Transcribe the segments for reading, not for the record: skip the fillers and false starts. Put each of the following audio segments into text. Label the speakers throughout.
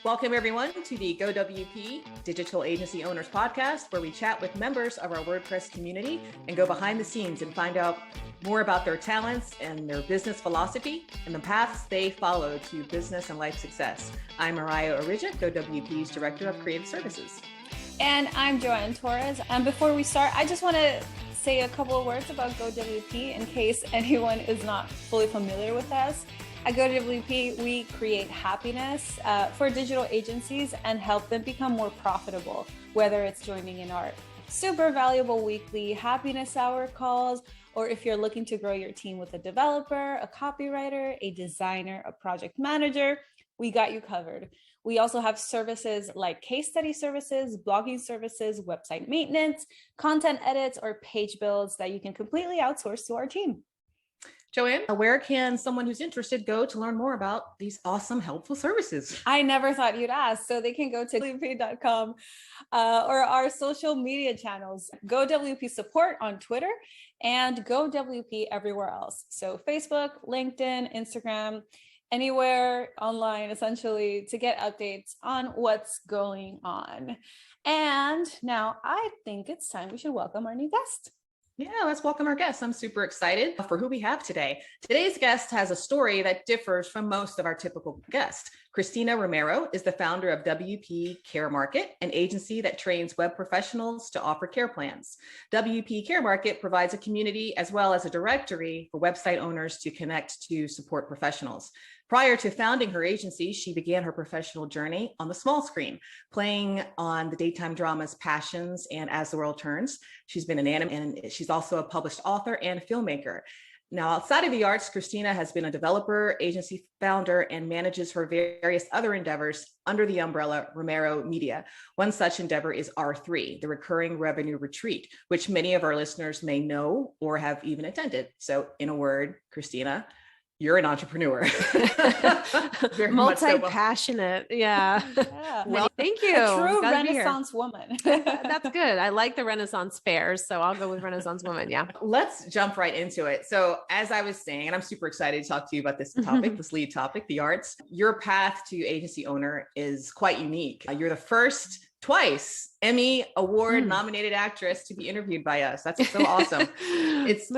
Speaker 1: Welcome everyone to the GoWP Digital Agency Owners Podcast, where we chat with members of our WordPress community and go behind the scenes and find out more about their talents and their business philosophy and the paths they follow to business and life success. I'm Morayo, GoWP's Director of Creative Services.
Speaker 2: And I'm Joanne Torres. And before we start, I just want to say a couple of words about GoWP in case anyone is not fully familiar with us. At GoWP, we create happiness for digital agencies and help them become more profitable, whether it's joining in our super valuable weekly happiness hour calls, or if you're looking to grow your team with a developer, a copywriter, a designer, a project manager, we got you covered. We also have services like case study services, blogging services, website maintenance, content edits, or page builds that you can completely outsource to our team.
Speaker 1: Joanne, where can someone who's interested go to learn more about these awesome, helpful services?
Speaker 2: I never thought you'd ask. So they can go to GoWP.com or our social media channels, GoWP Support on Twitter and GoWP everywhere else. So Facebook, LinkedIn, Instagram, anywhere online, essentially, to get updates on what's going on. And now I think it's time we should welcome our new guest.
Speaker 1: Yeah, let's welcome our guest. I'm super excited for who we have today. Today's guest has a story that differs from most of our typical guests. Kristina Romero is the founder of WP Care Market, an agency that trains web professionals to offer care plans. WP Care Market provides a community as well as a directory for website owners to connect to support professionals. Prior to founding her agency, she began her professional journey on the small screen, playing on the daytime dramas Passions and As the World Turns. She's been an anime, and she's also a published author and filmmaker. Now, outside of the arts, Kristina has been a developer, agency founder, and manages her various other endeavors under the umbrella Romero Media. One such endeavor is R3, the Recurring Revenue Retreat, which many of our listeners may know or have even attended. So in a word, Kristina, you're an entrepreneur.
Speaker 3: Multi-passionate. Yeah. Well, thank you.
Speaker 2: A true Renaissance woman.
Speaker 3: That's good. I like the Renaissance fairs, so I'll go with Renaissance woman. Yeah.
Speaker 1: Let's jump right into it. So as I was saying, and I'm super excited to talk to you about this topic, this lead topic, the arts, your path to agency owner is quite unique. You're the first twice Emmy Award nominated actress to be interviewed by us. That's so awesome. It's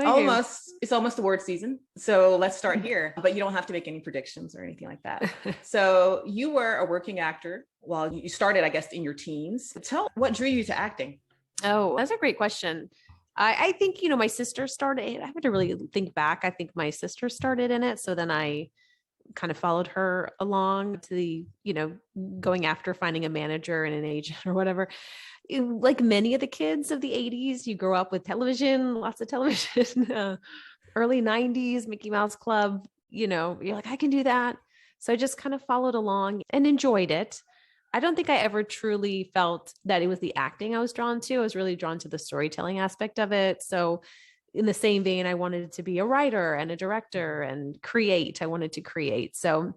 Speaker 1: almost award season. So let's start here, but you don't have to make any predictions or anything like that. So you were a working actor while you started, I guess, in your teens. Tell what drew you to acting?
Speaker 3: Oh, that's a great question. I think, my sister started, I have to really think back. I think my sister started in it. So then I kind of followed her along to the, going after finding a manager and an agent or whatever. Like many of the kids of the 80s, you grow up with television, lots of television, early 90s, Mickey Mouse Club, you're like, I can do that. So I just kind of followed along and enjoyed it. I don't think I ever truly felt that it was the acting I was drawn to. I was really drawn to the storytelling aspect of it. So in the same vein, I wanted to be a writer and a director and create. I wanted to create. So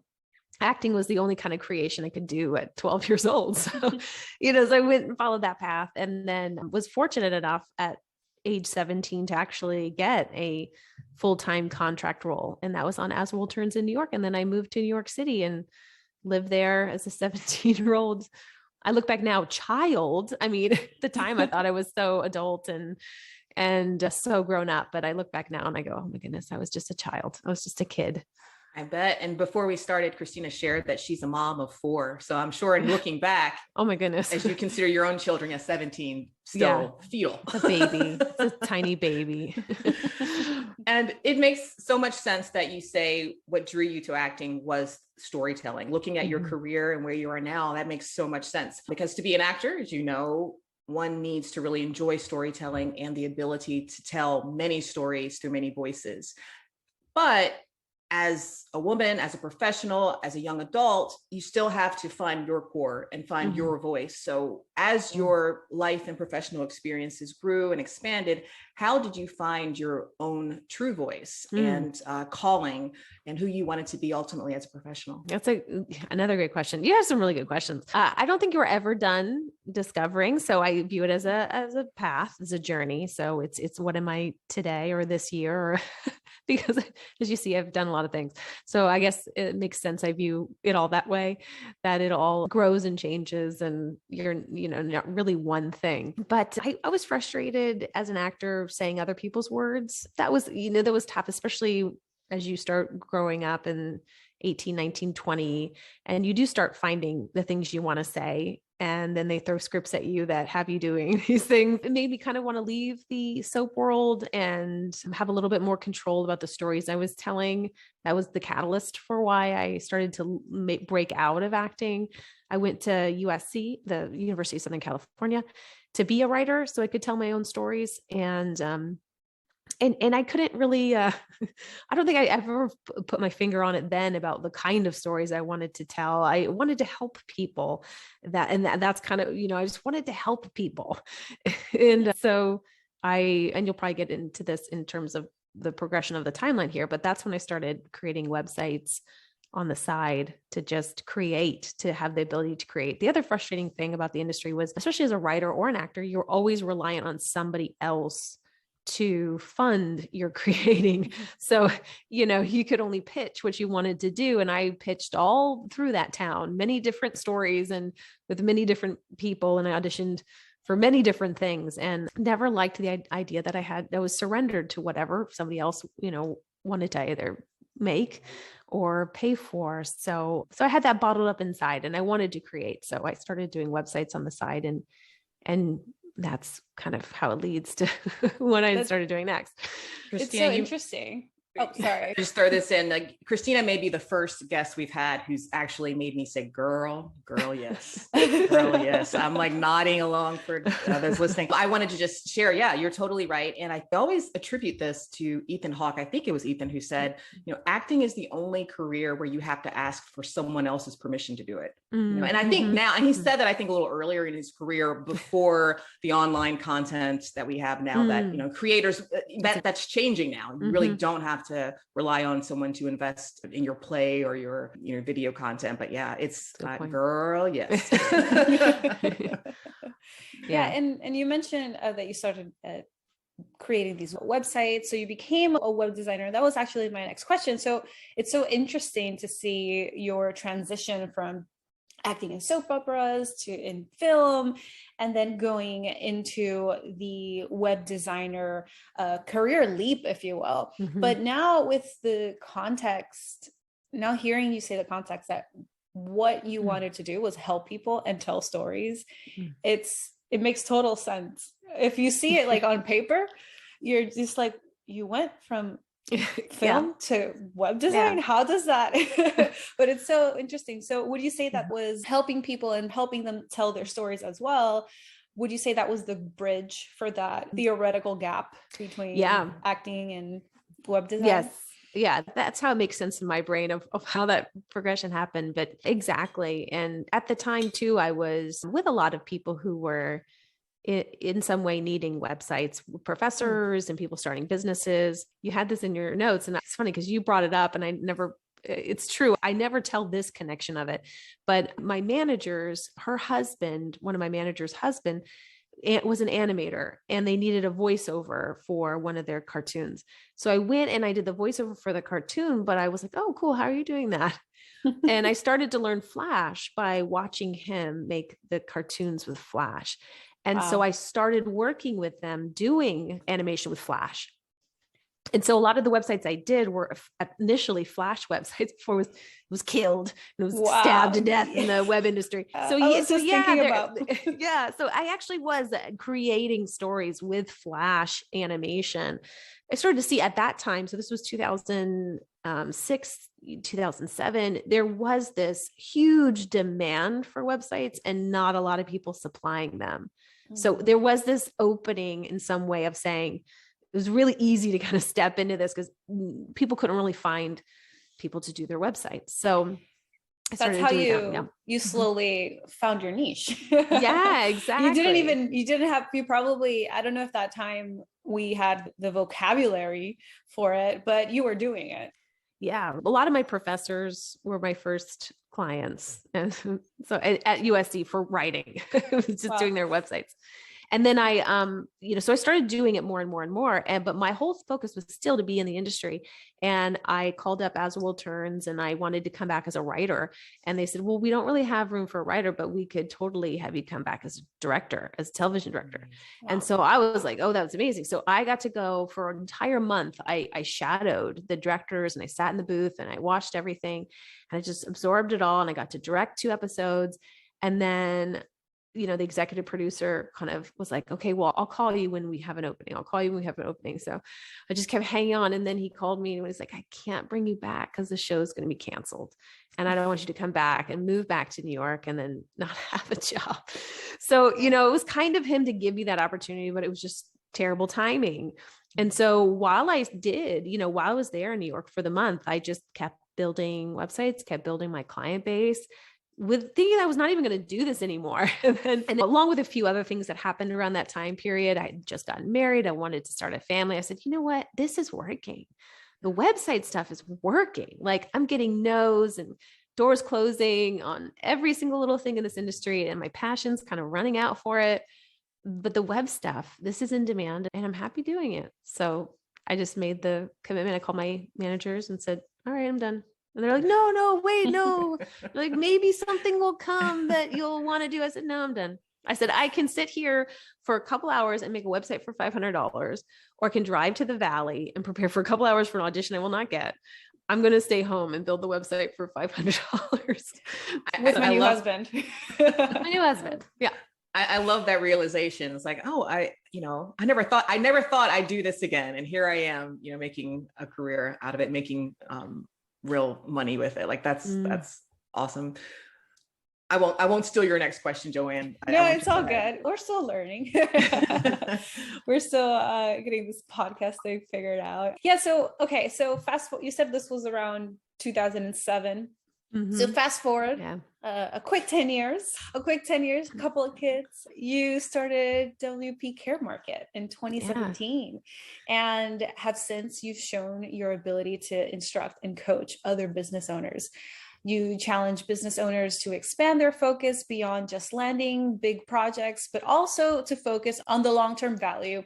Speaker 3: acting was the only kind of creation I could do at 12 years old. So, so I went and followed that path, and then was fortunate enough at age 17 to actually get a full-time contract role. And that was on As the World Turns in New York. And then I moved to New York City and lived there as a 17-year-old. I look back now, child. I mean, at the time I thought I was so adult and so grown up, but I look back now and I go, oh my goodness, I was just a child. I was just a kid.
Speaker 1: I bet. And before we started, Kristina shared that she's a mom of 4. So I'm sure in looking back,
Speaker 3: oh my goodness,
Speaker 1: as you consider your own children at 17, still fetal.
Speaker 3: It's a baby. It's a tiny baby.
Speaker 1: And it makes so much sense that you say what drew you to acting was storytelling. Looking at your career and where you are now, that makes so much sense. Because to be an actor, as you know, one needs to really enjoy storytelling and the ability to tell many stories through many voices. But as a woman, as a professional, as a young adult, you still have to find your core and find your voice. So as your life and professional experiences grew and expanded, How did you find your own true voice and calling and who you wanted to be ultimately as a professional?
Speaker 3: That's another great question. You have some really good questions. I don't think you were ever done discovering. So I view it as a path, as a journey. So it's what am I today or this year, or because as you see, I've done a lot of things. So I guess it makes sense. I view it all that way, that it all grows and changes and you're, not really one thing. But I was frustrated as an actor saying other people's words. That was tough, especially as you start growing up in 18, 19, 20, and you do start finding the things you want to say. And then they throw scripts at you that have you doing these things. It made me kind of want to leave the soap world and have a little bit more control about the stories I was telling. That was the catalyst for why I started to break out of acting. I went to USC, the University of Southern California, to be a writer so I could tell my own stories. And I couldn't really, I don't think I ever put my finger on it then about the kind of stories I wanted to tell. I wanted to help people that's kind of, I just wanted to help people. And so and you'll probably get into this in terms of the progression of the timeline here, but that's when I started creating websites on the side to just create, to have the ability to create. The other frustrating thing about the industry was, especially as a writer or an actor, you're always reliant on somebody else to fund your creating. So, you could only pitch what you wanted to do. And I pitched all through that town, many different stories and with many different people. And I auditioned for many different things and never liked the idea that I was surrendered to whatever somebody else, wanted to either make or pay for. So I had that bottled up inside and I wanted to create. So I started doing websites on the side and that's kind of how it leads to what I started doing next.
Speaker 2: It's so interesting. Oh, sorry.
Speaker 1: Just throw this in. Kristina may be the first guest we've had who's actually made me say, girl, yes. Girl, yes. I'm like nodding along for those listening. I wanted to just share. Yeah, you're totally right. And I always attribute this to Ethan Hawke. I think it was Ethan who said, acting is the only career where you have to ask for someone else's permission to do it. And I think now, and he said that I think a little earlier in his career before the online content that we have now that, creators, that's changing now. You really don't have to rely on someone to invest in your play or your video content. But yeah, it's girl, yes.
Speaker 2: Yeah. And you mentioned that you started creating these websites. So you became a web designer. That was actually my next question. So it's so interesting to see your transition from acting in soap operas to in film, and then going into the web designer career leap, if you will. But now with the context, now hearing you say the context that what you wanted to do was help people and tell stories, it makes total sense. If you see it like on paper, you're just like, you went from film to web design. How does that but it's so interesting. So would you say that was helping people and helping them tell their stories as well? Would you say that was the bridge for that theoretical gap between acting and web design?
Speaker 3: Yes. Yeah, that's how it makes sense in my brain of how that progression happened. But exactly. And at the time too, I was with a lot of people who were in some way needing websites, professors and people starting businesses. You had this in your notes, and it's funny because you brought it up and it's true. I never tell this connection of it, but my manager's, her husband, one of my manager's husband, was an animator and they needed a voiceover for one of their cartoons. So I went and I did the voiceover for the cartoon, but I was like, oh, cool. How are you doing that? And I started to learn Flash by watching him make the cartoons with Flash. And so I started working with them doing animation with Flash. And so a lot of the websites I did were initially Flash websites before it was killed and it was stabbed to death in the web industry. So so I actually was creating stories with Flash animation. I started to see at that time, so this was 2006, 2007, there was this huge demand for websites and not a lot of people supplying them. So there was this opening in some way of saying it was really easy to kind of step into this because people couldn't really find people to do their websites. So
Speaker 2: that's how you slowly found your niche.
Speaker 3: Yeah, exactly.
Speaker 2: You probably, I don't know if that time we had the vocabulary for it, but you were doing it.
Speaker 3: Yeah. A lot of my professors were my first clients. And so at USC for writing, just
Speaker 2: Wow.
Speaker 3: doing their websites. And then I, so I started doing it more and more and more. But my whole focus was still to be in the industry. And I called up As the World Turns and I wanted to come back as a writer. And they said, well, we don't really have room for a writer, but we could totally have you come back as a director, as a television director.
Speaker 2: Wow.
Speaker 3: And so I was like, oh, that was amazing. So I got to go for an entire month. I shadowed the directors and I sat in the booth and I watched everything and I just absorbed it all. And I got to direct 2 episodes. And then the executive producer kind of was like, okay, well, I'll call you when we have an opening. I'll call you when we have an opening. So I just kept hanging on. And then he called me and he was like, I can't bring you back because the show's going to be canceled. And I don't want you to come back and move back to New York and then not have a job. So, it was kind of him to give me that opportunity, but it was just terrible timing. And so while I was there in New York for the month, I just kept building websites, kept building my client base, with thinking I was not even going to do this anymore. and along with a few other things that happened around that time period, I had just gotten married. I wanted to start a family. I said, you know what? This is working. The website stuff is working. Like I'm getting no's and doors closing on every single little thing in this industry. And my passion's kind of running out for it. But the web stuff, this is in demand and I'm happy doing it. So I just made the commitment. I called my managers and said, all right, I'm done. And they're like, no, wait, no. Like maybe something will come that you'll want to do. I said, no, I'm done. I said, I can sit here for a couple hours and make a website for $500, or I can drive to the Valley and prepare for a couple hours for an audition I will not get. I'm going to stay home and build the website for $500.
Speaker 2: With my new husband.
Speaker 3: With my new husband. Yeah.
Speaker 1: I love that realization. It's like, oh, I never thought I'd do this again. And here I am, making a career out of it, making, real money with it. Like that's awesome. I won't steal your next question, Joanne.
Speaker 2: No, it's all good. We're still learning. We're still getting this podcast thing figured out. Yeah. So, okay. So fast forward, you said this was around 2007. Mm-hmm. So fast forward, a quick 10 years, a couple of kids, you started WP Care Market in 2017 and have since you've shown your ability to instruct and coach other business owners. You challenge business owners to expand their focus beyond just landing big projects, but also to focus on the long-term value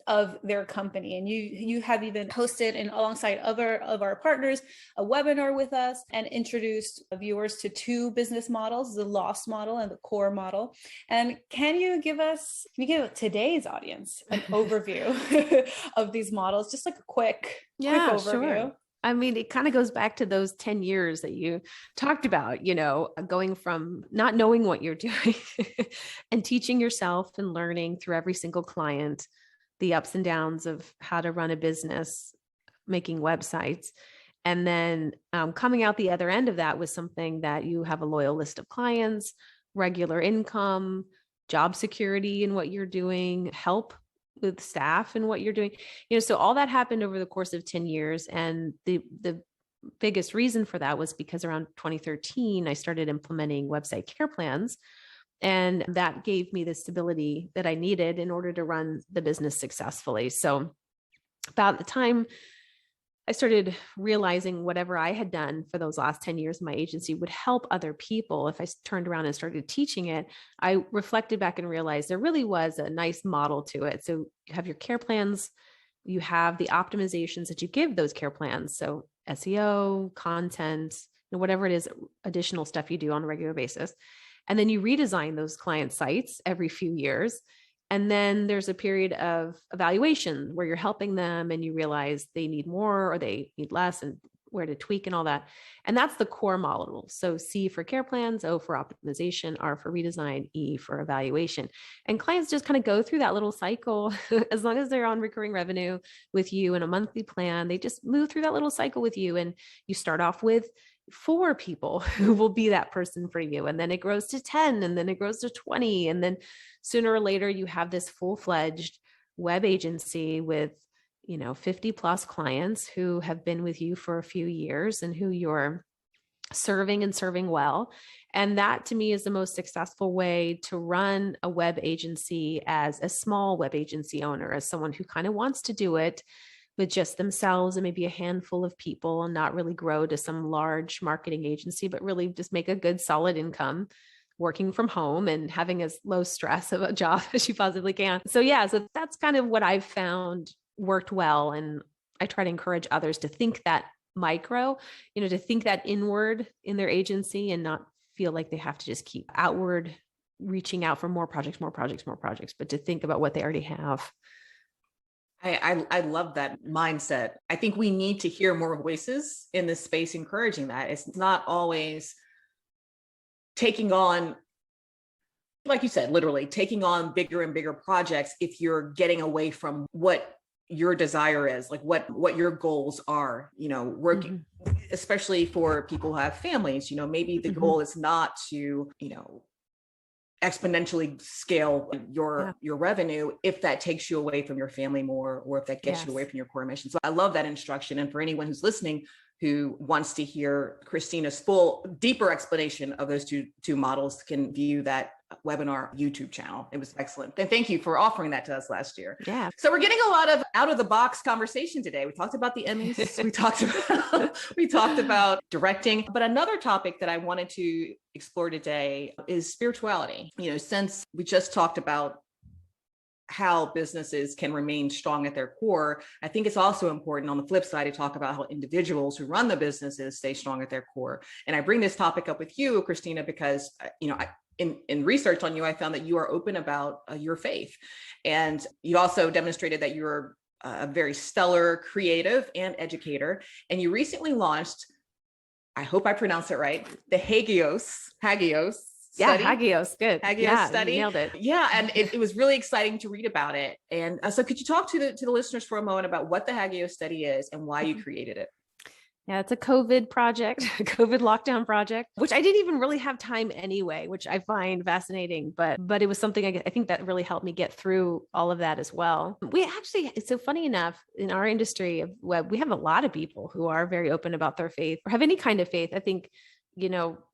Speaker 2: of their company. And you have even hosted, and alongside other of our partners, a webinar with us and introduced viewers to 2 business models, the Lost model and the Core model. And can you give today's audience an overview of these models? Just like a quick overview.
Speaker 3: Sure. I mean, it kind of goes back to those 10 years that you talked about, going from not knowing what you're doing and teaching yourself and learning through every single client, the ups and downs of how to run a business, making websites. And then coming out the other end of that was something that you have a loyal list of clients, regular income, job security in what you're doing, help with staff and what you're doing. So all that happened over the course of 10 years. And the biggest reason for that was because around 2013, I started implementing website care plans. And that gave me the stability that I needed in order to run the business successfully. So about the time I started realizing whatever I had done for those last 10 years in my agency would help other people. If I turned around and started teaching it, I reflected back and realized there really was a nice model to it. So you have your care plans, you have the optimizations that you give those care plans. So SEO, content, whatever it is, additional stuff you do on a regular basis. And then you redesign those client sites every few years. And then there's a period of evaluation where you're helping them and you realize they need more or they need less and where to tweak and all that. And that's the core model. So C for care plans, O for optimization, R for redesign, E for evaluation. And clients just kind of go through that little cycle. As long as they're on recurring revenue with you in a monthly plan, they just move through that little cycle with you. And you start off with 4 people who will be that person for you. And then it grows to 10, and then it grows to 20. And then sooner or later, you have this full-fledged web agency with, 50 plus clients who have been with you for a few years and who you're serving and serving well. And that to me is the most successful way to run a web agency as a small web agency owner, as someone who kind of wants to do it with just themselves and maybe a handful of people and not really grow to some large marketing agency, but really just make a good solid income working from home and having as low stress of a job as you possibly can. So yeah, so that's kind of what I've found worked well. And I try to encourage others to think that micro, to think that inward in their agency and not feel like they have to just keep outward reaching out for more projects, but to think about what they already have.
Speaker 1: I love that mindset. I think we need to hear more voices in this space encouraging that. It's not always taking on, like you said, literally taking on bigger and bigger projects if you're getting away from what your desire is, like what your goals are, working, especially for people who have families, maybe the goal is not to, exponentially scale your revenue if that takes you away from your family more, or if that gets you away from your core mission. So I love that instruction. And for anyone who's listening who wants to hear Kristina's full, deeper explanation of those two models, can view that webinar YouTube channel. It was excellent. And thank you for offering that to us last year.
Speaker 3: Yeah.
Speaker 1: So we're getting a lot of out of the box conversation today. We talked about the Emmys. we talked about directing, but another topic that I wanted to explore today is spirituality. Since we just talked about how businesses can remain strong at their core, I think it's also important on the flip side to talk about how individuals who run the businesses stay strong at their core. And I bring this topic up with you, Kristina, because, in research on you, I found that you are open about your faith. And you also demonstrated that you're a very stellar creative and educator. And you recently launched, I hope I pronounced it right, the Hagios
Speaker 3: Yeah,
Speaker 1: study.
Speaker 3: Hagios, good.
Speaker 1: Hagios study.
Speaker 3: You nailed it.
Speaker 1: Yeah, and it was really exciting to read about it. And so could you talk to the listeners for a moment about what the Hagios study is and why you created it?
Speaker 3: Yeah, it's a COVID project, a COVID lockdown project, which I didn't even really have time anyway, which I find fascinating. But it was something I think that really helped me get through all of that as well. We actually, it's so funny enough, in our industry of web, we have a lot of people who are very open about their faith or have any kind of faith. I think,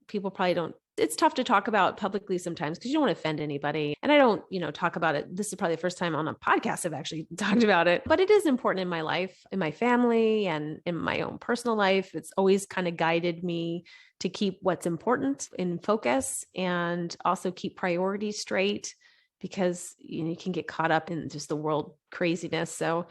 Speaker 3: people probably don't. It's tough to talk about publicly sometimes because you don't want to offend anybody. And I don't, talk about it. This is probably the first time on a podcast I've actually talked about it, but it is important in my life, in my family, and in my own personal life. It's always kind of guided me to keep what's important in focus and also keep priorities straight, because you can get caught up in just the world craziness. So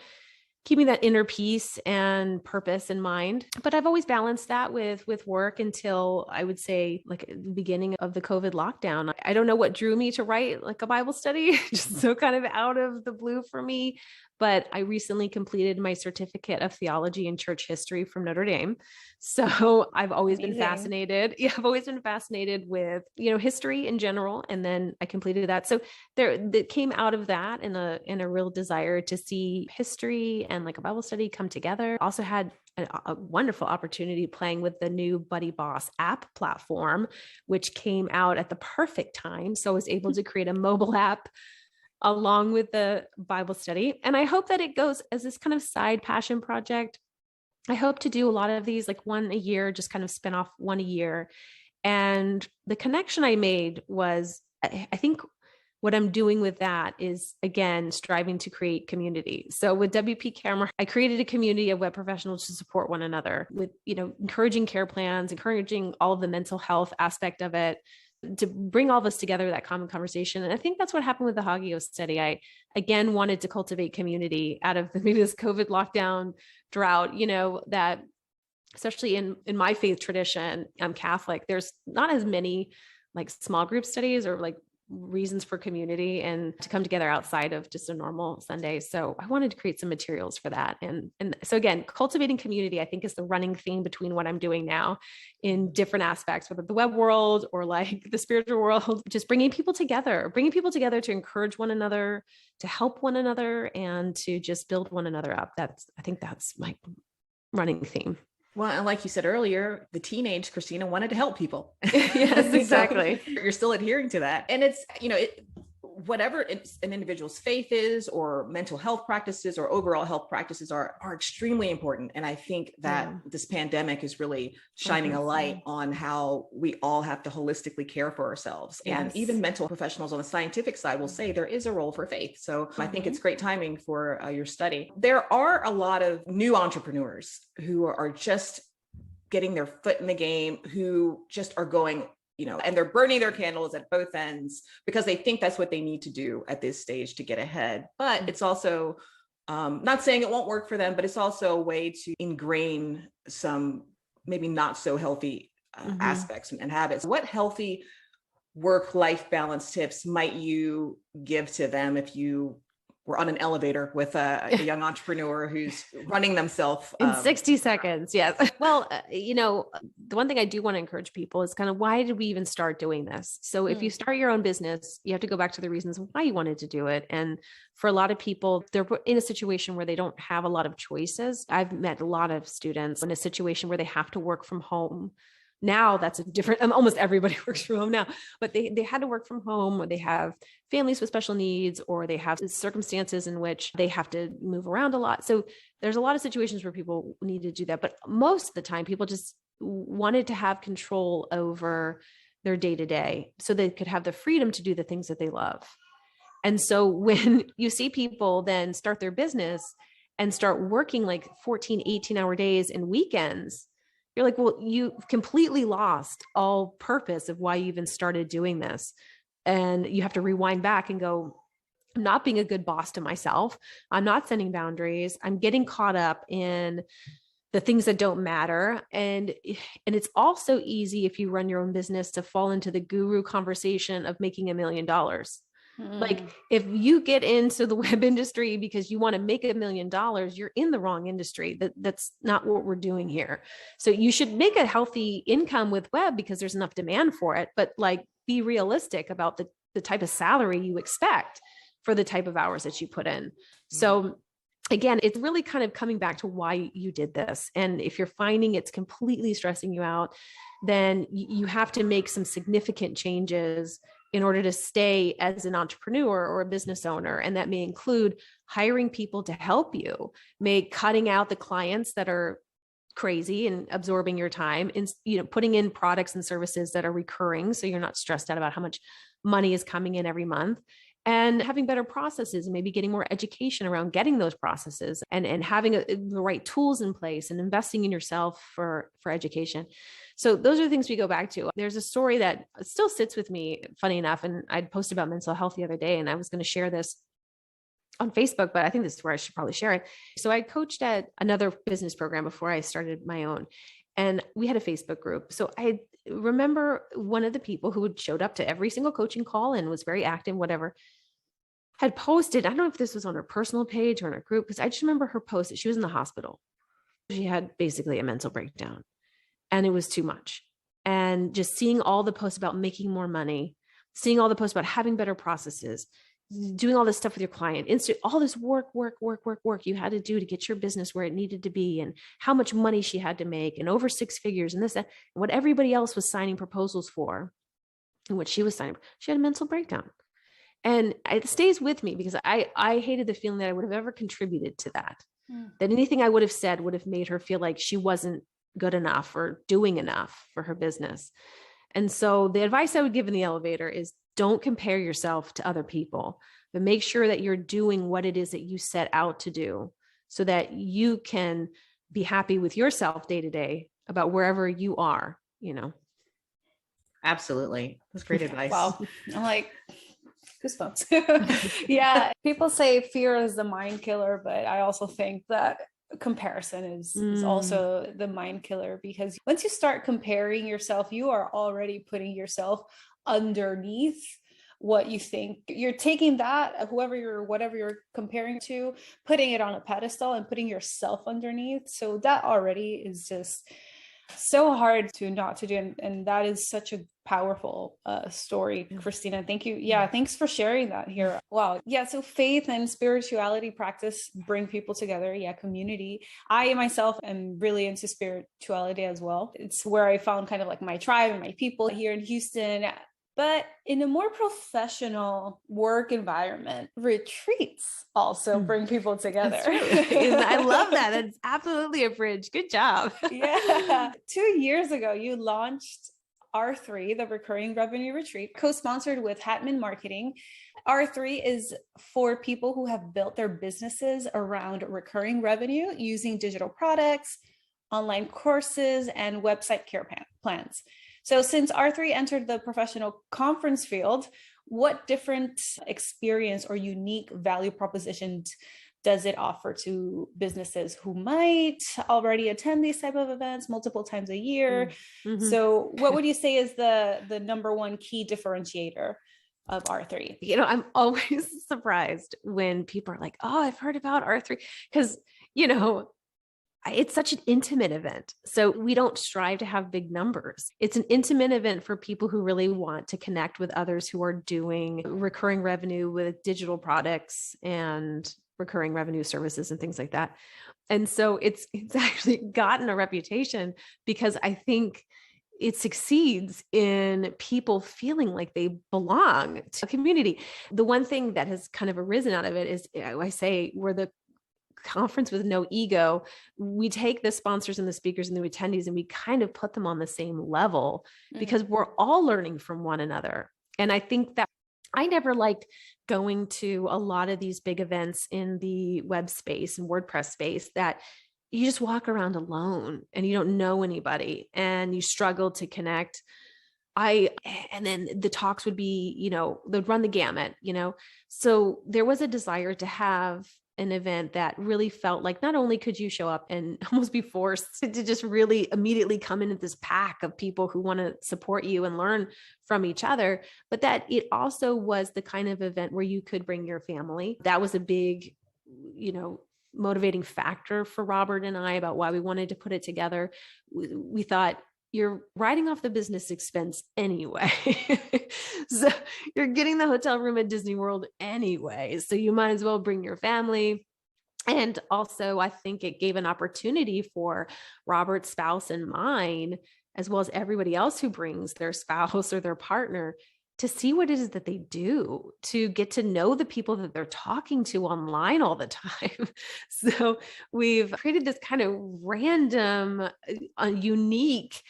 Speaker 3: keeping that inner peace and purpose in mind. But I've always balanced that with work until I would say like at the beginning of the COVID lockdown. I don't know what drew me to write like a Bible study, just so kind of out of the blue for me. But I recently completed my certificate of theology and church history from Notre Dame. So I've always been fascinated. Yeah, I've always been fascinated with, history in general. And then I completed that. So that came out of that in a real desire to see history and like a Bible study come together. Also had a wonderful opportunity playing with the new Buddy Boss app platform, which came out at the perfect time. So I was able to create a mobile app along with the Bible study. And I hope that it goes as this kind of side passion project. I hope to do a lot of these, like one a year, just kind of spin off one a year. And the connection I made was, I think what I'm doing with that is, again, striving to create community. So with WP Care, I created a community of web professionals to support one another with, encouraging care plans, encouraging all of the mental health aspect of it, to bring all of us together, that common conversation. And I think that's what happened with the Hagios study. I, again, wanted to cultivate community out of maybe this COVID lockdown drought, that especially in my faith tradition, I'm Catholic, there's not as many like small group studies or like reasons for community and to come together outside of just a normal Sunday. So I wanted to create some materials for that. And so again, cultivating community, I think, is the running theme between what I'm doing now in different aspects, whether the web world or like the spiritual world, just bringing people together to encourage one another, to help one another, and to just build one another up. I think that's my running theme.
Speaker 1: Well, and like you said earlier, the teenage Kristina wanted to help people.
Speaker 3: Yes, exactly.
Speaker 1: So you're still adhering to that. And it's, whatever an individual's faith is, or mental health practices, or overall health practices are extremely important. And I think that this pandemic is really shining a light on how we all have to holistically care for ourselves.
Speaker 3: Yes.
Speaker 1: And even mental professionals on the scientific side will say there is a role for faith. So I think it's great timing for your study. There are a lot of new entrepreneurs who are just getting their foot in the game, who just are going, and they're burning their candles at both ends because they think that's what they need to do at this stage to get ahead. But it's also not saying it won't work for them, but it's also a way to ingrain some maybe not so healthy aspects and habits. What healthy work-life balance tips might you give to them if you were on an elevator with a young entrepreneur who's running themselves
Speaker 3: in 60 seconds? Yes. Well, the one thing I do want to encourage people is kind of, why did we even start doing this? So if you start your own business, you have to go back to the reasons why you wanted to do it. And for a lot of people, they're in a situation where they don't have a lot of choices. I've met a lot of students in a situation where they have to work from home. Now that's a different, almost everybody works from home now, but they had to work from home, or they have families with special needs, or they have circumstances in which they have to move around a lot. So there's a lot of situations where people need to do that. But most of the time, people just wanted to have control over their day to day so they could have the freedom to do the things that they love. And so when you see people then start their business and start working like 14, 18-hour days and weekends, you're like, well, you completely lost all purpose of why you even started doing this. And you have to rewind back and go, I'm not being a good boss to myself. I'm not setting boundaries. I'm getting caught up in the things that don't matter. And it's also easy, if you run your own business, to fall into the guru conversation of making $1 million. Like, if you get into the web industry because you want to make $1 million, you're in the wrong industry. That's not what we're doing here. So you should make a healthy income with web because there's enough demand for it, but like, be realistic about the type of salary you expect for the type of hours that you put in. So again, it's really kind of coming back to why you did this. And if you're finding it's completely stressing you out, then you have to make some significant changes in order to stay as an entrepreneur or a business owner. And that may include hiring people to help you, cutting out the clients that are crazy and absorbing your time, and putting in products and services that are recurring, so you're not stressed out about how much money is coming in every month, and having better processes, and maybe getting more education around getting those processes, and having the right tools in place, and investing in yourself for education. So those are the things we go back to. There's a story that still sits with me, funny enough, and I'd posted about mental health the other day, and I was going to share this on Facebook, but I think this is where I should probably share it. So I coached at another business program before I started my own, and we had a Facebook group. So I remember one of the people who had showed up to every single coaching call and was very active, whatever, had posted, I don't know if this was on her personal page or in her group, because I just remember her post that she was in the hospital. She had basically a mental breakdown, and it was too much. And just seeing all the posts about making more money, seeing all the posts about having better processes, doing all this stuff with your client, all this work you had to do to get your business where it needed to be, and how much money she had to make, and over 6 figures, and this, that, and what everybody else was signing proposals for, and what she was signing, she had a mental breakdown. And it stays with me because I hated the feeling that I would have ever contributed to that, that anything I would have said would have made her feel like she wasn't good enough or doing enough for her business. And so the advice I would give in the elevator is, don't compare yourself to other people, but make sure that you're doing what it is that you set out to do, so that you can be happy with yourself day to day about wherever you are,
Speaker 1: Absolutely. That's great advice.
Speaker 2: Wow. I'm like, goosebumps. Yeah. People say fear is the mind killer, but I also think that comparison is also the mind killer, because once you start comparing yourself, you are already putting yourself underneath what you think. You're taking that, whatever you're comparing to, putting it on a pedestal and putting yourself underneath. So that already is just so hard to not to do. And that is such a powerful story, Kristina. Thank you. Yeah. Thanks for sharing that here. Wow. Yeah. So faith and spirituality practice bring people together. Yeah. Community. I myself am really into spirituality as well. It's where I found kind of like my tribe and my people here in Houston. But in a more professional work environment, retreats also bring people together.
Speaker 3: That's true. I love that. That's absolutely a bridge. Good job.
Speaker 2: Yeah. 2 years ago, you launched R3, the Recurring Revenue Retreat, co-sponsored with Hatman Marketing. R3 is for people who have built their businesses around recurring revenue using digital products, online courses, and website care plans. So since R3 entered the professional conference field, what different experience or unique value propositions does it offer to businesses who might already attend these type of events multiple times a year? Mm-hmm. So what would you say is the number one key differentiator of R3?
Speaker 3: I'm always surprised when people are like, oh, I've heard about R3, because, it's such an intimate event. So we don't strive to have big numbers. It's an intimate event for people who really want to connect with others who are doing recurring revenue with digital products and recurring revenue services and things like that. And so it's actually gotten a reputation because I think it succeeds in people feeling like they belong to a community. The one thing that has kind of arisen out of it is, I say, we're the conference with no ego. We take the sponsors and the speakers and the attendees and we kind of put them on the same level because we're all learning from one another. And I think that I never liked going to a lot of these big events in the web space and WordPress space that you just walk around alone and you don't know anybody and you struggle to connect. And then the talks would be, they'd run the gamut, so there was a desire to have an event that really felt like not only could you show up and almost be forced to just really immediately come into this pack of people who want to support you and learn from each other, but that it also was the kind of event where you could bring your family. That was a big, motivating factor for Robert and I about why we wanted to put it together. We thought, you're writing off the business expense anyway. So you're getting the hotel room at Disney World anyway. So you might as well bring your family. And also, I think it gave an opportunity for Robert's spouse and mine, as well as everybody else who brings their spouse or their partner, to see what it is that they do, to get to know the people that they're talking to online all the time. So we've created this kind of random, unique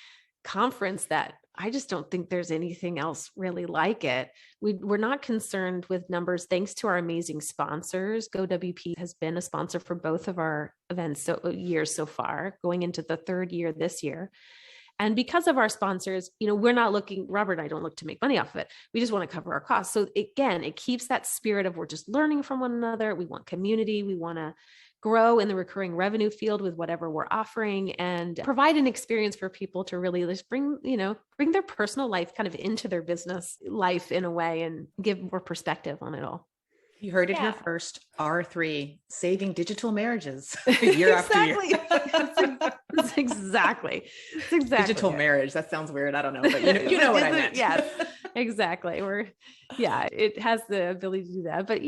Speaker 3: conference that I just don't think there's anything else really like it. We're not concerned with numbers, thanks to our amazing sponsors. GoWP has been a sponsor for both of our events years so far, going into the third year this year. And because of our sponsors, we're not looking, Robert and I don't look to make money off of it. We just want to cover our costs. So again, it keeps that spirit of we're just learning from one another. We want community. We want to grow in the recurring revenue field with whatever we're offering and provide an experience for people to really just bring their personal life kind of into their business life in a way and give more perspective on it all.
Speaker 1: You heard it here first. R3, saving digital marriages year after year.
Speaker 3: That's exactly.
Speaker 1: Digital marriage. That sounds weird. I don't know, but you know what I meant.
Speaker 3: Yes, exactly. It has the ability to do that. But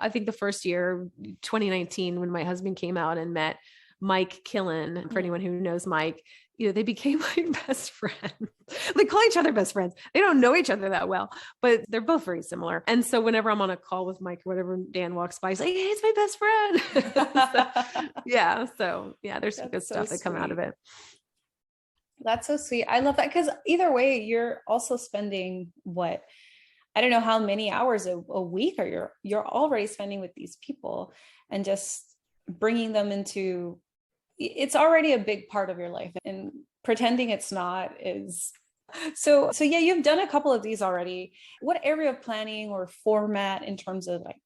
Speaker 3: I think the first year, 2019, when my husband came out and met Mike Killen, for anyone who knows Mike, they became like best friends. They call each other best friends. They don't know each other that well, but they're both very similar. And so whenever I'm on a call with Mike or whatever, Dan walks by, he's like, hey, it's my best friend. There's some good stuff that come out of it.
Speaker 2: That's so sweet. I love that, because either way, you're also spending I don't know how many hours a week you're already spending with these people, and just bringing them into, it's already a big part of your life, and pretending it's not is. So yeah, you've done a couple of these already. What area of planning or format in terms of like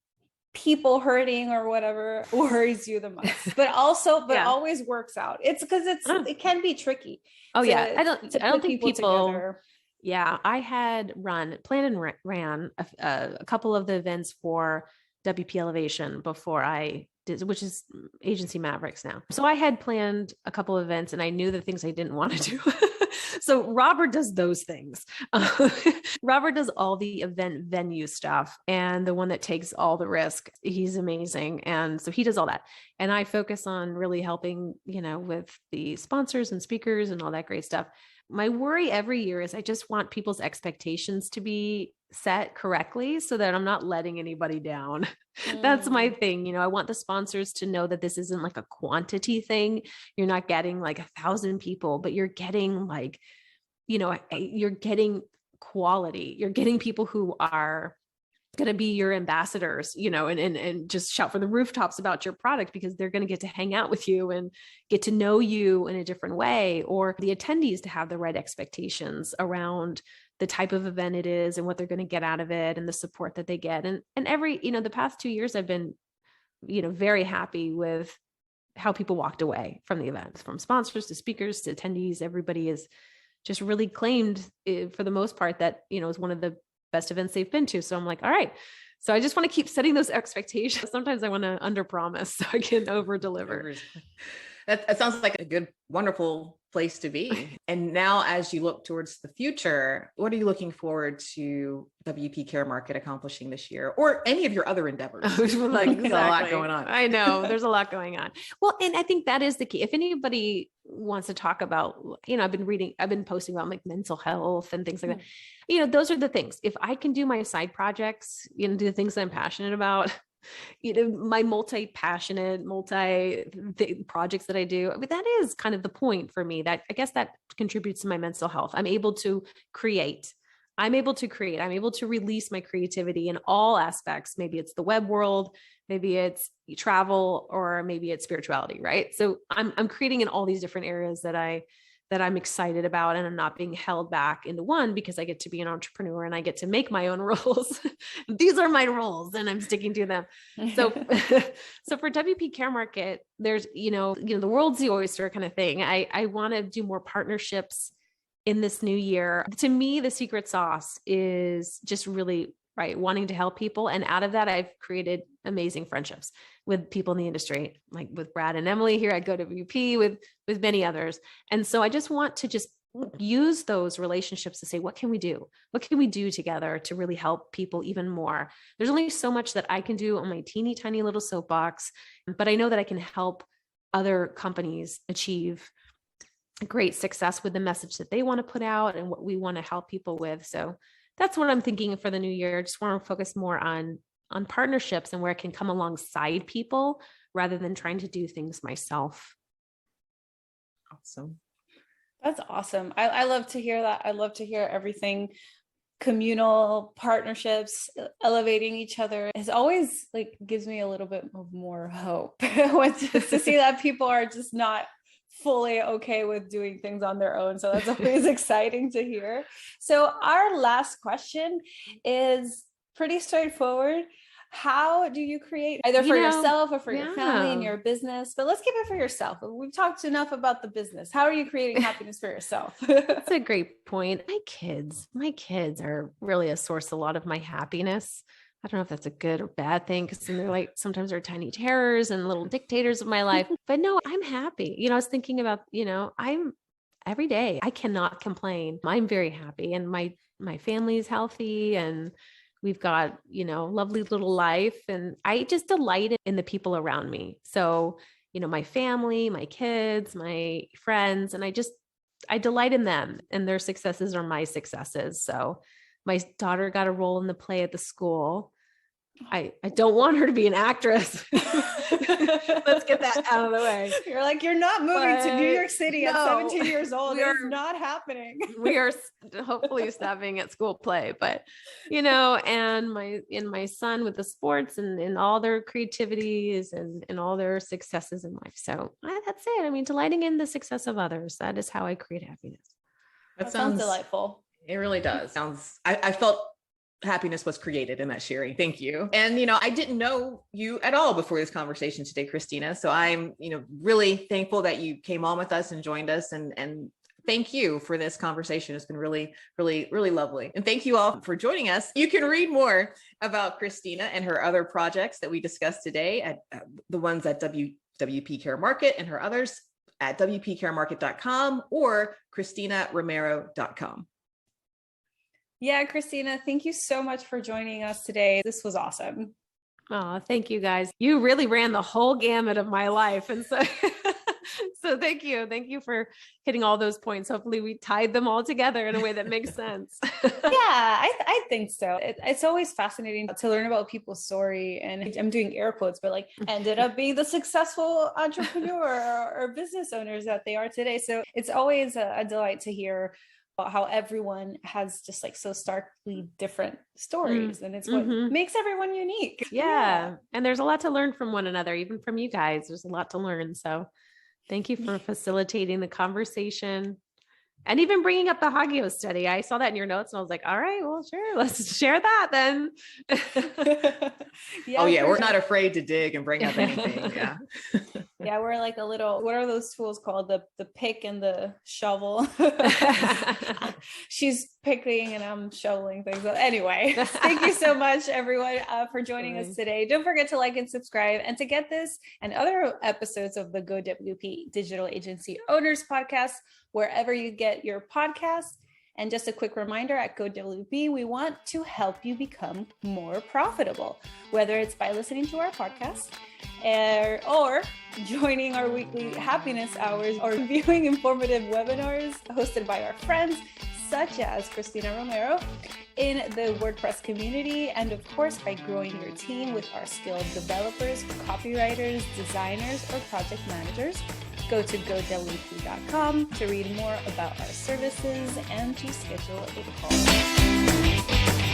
Speaker 2: people hurting or whatever worries you the most, but always works out? It's because it can be tricky.
Speaker 3: I don't think people together. Yeah, I had planned and ran a couple of the events for WP Elevation before I did, which is Agency Mavericks now. So I had planned a couple of events and I knew the things I didn't want to do. So Robert does those things. Robert does all the event venue stuff and the one that takes all the risk. He's amazing. And so he does all that. And I focus on really helping, with the sponsors and speakers and all that great stuff. my worry every year is I just want people's expectations to be set correctly so that I'm not letting anybody down. That's my thing. You know, I want the sponsors to know that this isn't like a quantity thing. You're not getting like 1,000 people, but you're getting like, you know, you're getting quality. You're getting people who are going to be your ambassadors, you know, and just shout from the rooftops about your product because they're going to get to hang out with you and get to know you in a different way, or the attendees to have the right expectations around the type of event it is and what they're going to get out of it and the support that they get. And every, you know, the past 2 years, I've been, you know, very happy with how people walked away from the events, from sponsors to speakers to attendees. Everybody is just really claimed for the most part that, you know, is one of the best events they've been to. So I'm like, all right. So I just want to keep setting those expectations. Sometimes I want to under promise so I can over deliver.
Speaker 1: That sounds like a good, wonderful place to be. And now as you look towards the future, what are you looking forward to WP Care Market accomplishing this year, or any of your other endeavors? Like,
Speaker 3: exactly.
Speaker 1: A lot going on.
Speaker 3: I know there's a lot going on. Well, and I think that is the key. If anybody wants to talk about, you know, I've been posting about like mental health and things like that. You know, those are the things. If I can do my side projects, you know, do the things that I'm passionate about, you know, my projects that I do. I mean, that is kind of the point for me. That I guess that contributes to my mental health. I'm able to create. I'm able to release my creativity in all aspects. Maybe it's the web world, maybe it's travel, or maybe it's spirituality, right? So I'm creating in all these different areas that I'm excited about, and I'm not being held back into one because I get to be an entrepreneur and I get to make my own rules. These are my rules and I'm sticking to them. So, so for WP Care Market, there's, you know, the world's the oyster kind of thing. I want to do more partnerships in this new year. To me, the secret sauce is just really wanting to help people. And out of that, I've created amazing friendships with people in the industry, like with Brad and Emily here at GoWP, with many others. And so I just want to just use those relationships to say, what can we do? What can we do together to really help people even more? There's only so much that I can do on my teeny tiny little soapbox, but I know that I can help other companies achieve great success with the message that they want to put out and what we want to help people with. So that's what I'm thinking for the new year. I just want to focus more on partnerships and where I can come alongside people rather than trying to do things myself.
Speaker 1: Awesome.
Speaker 2: That's awesome. I love to hear that. I love to hear everything communal partnerships, elevating each other. It always like gives me a little bit of more hope to see that people are just not fully okay with doing things on their own. So that's always exciting to hear. So our last question is pretty straightforward. How do you create, either for yourself or for your family and your business? But let's keep it for yourself. We've talked enough about the business. How are you creating happiness for yourself?
Speaker 3: That's a great point. My kids are really a source of a lot of my happiness. I don't know if that's a good or bad thing, because they're like, sometimes they're tiny terrors and little dictators of my life, but no, I'm happy. You know, I was thinking about, every day I cannot complain. I'm very happy, and my family is healthy, and we've got, lovely little life, and I just delight in the people around me. So, my family, my kids, my friends, and I delight in them, and their successes are my successes. So my daughter got a role in the play at the school. I don't want her to be an actress. Let's get that out of the way.
Speaker 2: You're like, you're not moving to New York City at 17 years old. It's not happening.
Speaker 3: We are hopefully stopping at school play, but and my son with the sports and all their creativities and all their successes in life. So that's it. I mean, delighting in the success of others. That is how I create happiness.
Speaker 2: That sounds delightful.
Speaker 1: It really does. I felt happiness was created in that, Sherry. Thank you. And, I didn't know you at all before this conversation today, Kristina. So I'm, really thankful that you came on with us and joined us, and thank you for this conversation. It's been really, really, really lovely. And thank you all for joining us. You can read more about Kristina and her other projects that we discussed today at the ones at WP Care Market and her others at wpcaremarket.com or KristinaRomero.com.
Speaker 2: Yeah, Kristina, thank you so much for joining us today. This was awesome.
Speaker 3: Oh, thank you guys. You really ran the whole gamut of my life. And so, So thank you. Thank you for hitting all those points. Hopefully we tied them all together in a way that makes sense.
Speaker 2: Yeah, I think so. It's always fascinating to learn about people's story. And I'm doing air quotes, but like ended up being the successful entrepreneur or business owners that they are today. So it's always a delight to hear about how everyone has just like so starkly different stories. And it's what makes everyone unique.
Speaker 3: Yeah. And there's a lot to learn from one another, even from you guys. There's a lot to learn. So thank you for facilitating the conversation. And even bringing up the Hagios study. I saw that in your notes and I was like, all right, well, sure. Let's share that then.
Speaker 1: Yeah, we're not afraid to dig and bring up anything. Yeah.
Speaker 2: Yeah, we're like a little, what are those tools called? The pick and the shovel. She's picking and I'm shoveling things. Anyway, thank you so much, everyone, for joining us today. Don't forget to like and subscribe. And to get this and other episodes of the GoWP Digital Agency Owners Podcast, wherever you get your podcasts. And just a quick reminder, at GoWP, we want to help you become more profitable, whether it's by listening to our podcast or joining our weekly happiness hours or viewing informative webinars hosted by our friends, such as Kristina Romero, in the WordPress community, and of course, by growing your team with our skilled developers, copywriters, designers, or project managers. Go to GoWP.com to read more about our services and to schedule a call.